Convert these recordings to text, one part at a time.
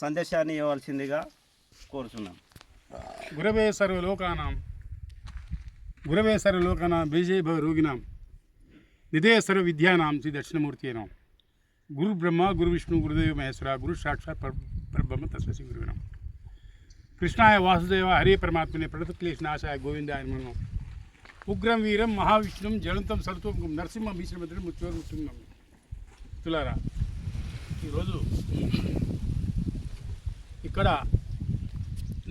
సందేశాన్ని ఇవ్వాల్సిందిగా కోరుతున్నాం. గురవే సర్వలోకానాం బీజే భవ రోగినాం నిధే సర్వ విద్యానాం శ్రీ దక్షిణమూర్తినాం గురు బ్రహ్మ గురు విష్ణు గురుదేవ మహేశ్వర గురు సాక్షాత్ పరబ్రహ్మ తస్మై శ్రీ గురువినాం. కృష్ణాయ వాసుదేవ హరే పరమాత్మనే ప్రణతక్లేశ నాశాయ గోవిందాయ నమో. ఉగ్రం వీరం మహావిష్ణుం జ్వలంతం సర్వతోముఖం నరసింహ భీష్మద్రం మృత్యోర్మృత్యుం. తులారా, ఈరోజు ఇక్కడ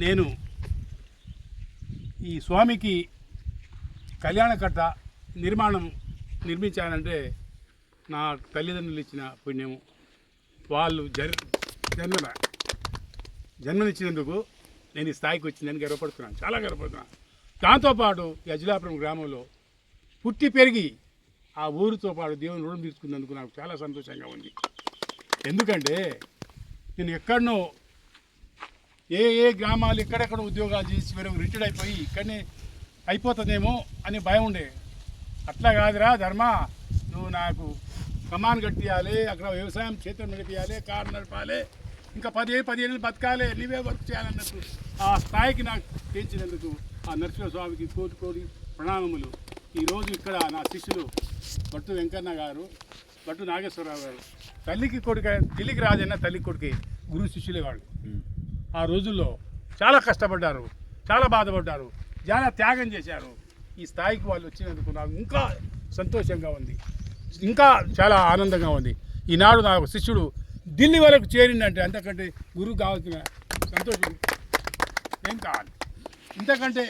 నేను ఈ స్వామికి కళ్యాణకట్ట నిర్మించానంటే నా తల్లిదండ్రులు ఇచ్చిన పుణ్యము. వాళ్ళు జన్మనిచ్చినందుకు నేను ఈ స్థాయికి వచ్చిందని గర్వపడుతున్నాను, చాలా గర్వపడుతున్నాను. దాంతోపాటు ఈ అజిలాపురం గ్రామంలో పుట్టి పెరిగి ఆ ఊరితో పాటు దేవుని రుణం తీసుకున్నందుకు నాకు చాలా సంతోషంగా ఉంది. ఎందుకంటే నేను ఎక్కడనో ఏ గ్రామాలు ఎక్కడెక్కడ ఉద్యోగాలు చేసి వరకు రిటైర్డ్ అయిపోయి ఇక్కడనే అయిపోతుందేమో అని భయం ఉండే. అట్లా కాదురా ధర్మ, నువ్వు నాకు కమాన్ కట్టియాలి, అక్కడ వ్యవసాయం క్షేత్రం నడిపించాలి, కారు నడపాలి, ఇంకా 10-15 బతకాలి, నీవే వర్క్ చేయాలన్నట్టు ఆ స్థాయికి నాకు తెచ్చినందుకు ఆ నరసింహస్వామికి కోటి కోటి ప్రణామములు. ఈరోజు ఇక్కడ నా శిష్యులు భట్టు వెంకన్న గారు, భట్టు నాగేశ్వరరావు గారు, తల్లికి కొడుక ఢిల్లీకి రాజన్న తల్లికి కొడుకి గురు శిష్యులే వాళ్ళు. ఆ రోజుల్లో చాలా కష్టపడ్డారు, చాలా బాధపడ్డారు, చాలా త్యాగం చేశారు. ఈ స్థాయికి వాళ్ళు వచ్చినందుకు నాకు ఇంకా సంతోషంగా ఉంది, ఇంకా చాలా ఆనందంగా ఉంది. ఈనాడు నా శిష్యుడు ఢిల్లీ వరకు చేరిందంటే అంతకంటే గురువు కావాల్సిన సంతోషం ఏం కావాలి. ఇంతకంటే